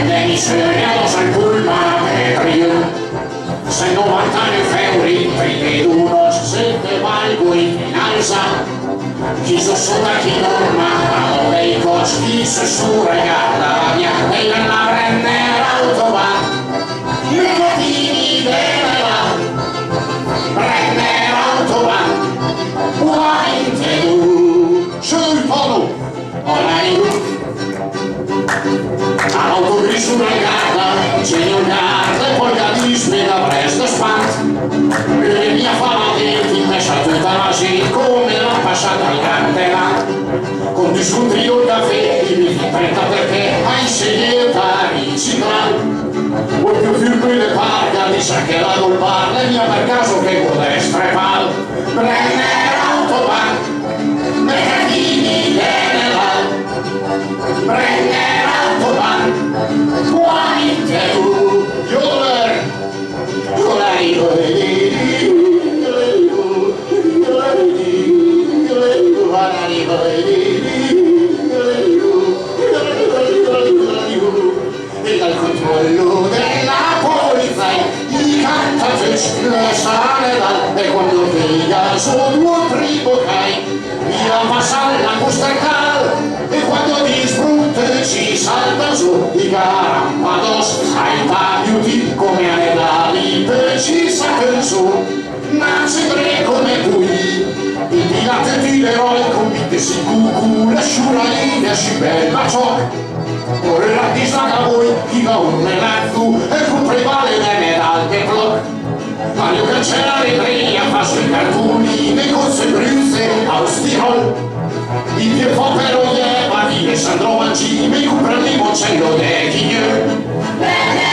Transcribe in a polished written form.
Demissionados al pullman de Rio. Se 90 euri, 21 se te valgo in finanza. Chi sono chi norma, dei costi se su regala via, e la prendere autobahn. Nicotini deve là, prendere autobahn. Wine te tu, sul tono, online. All'autogrill sulla carta, segno il carta e poi capisci da presto spant. E mia fama ti messa tutta la sì, come l'ha passata al cantera. Con discontrio il caffè, mi fretta perché hai sceglieta riciclare. Vuoi più firme le parca, mi sa che la col bar, le mia per caso che con destra e mal. Prendere autobahn, mercatini bene là. Prendere autobahn, buoni te tu, yoler, e dal controllo della polizia i cantatrici le sale dal e quando piglia su due tribocai via passare la busta cal e quando ti sfrutta ci salta su i carampados ai tagliuti come alle dali ci salta su nazi tre come pui i pilati l'eroe convinte si cucù la sciuraina si bella ciò ora la disaga voi chi va un relazzo e comprevale le medaglie blog Mario Cancellari Bria fa sui cartoni le cose bruse aus Tirol il Piefopero Ieva di Alessandro Mancini mi compra il limoncello de Chigneux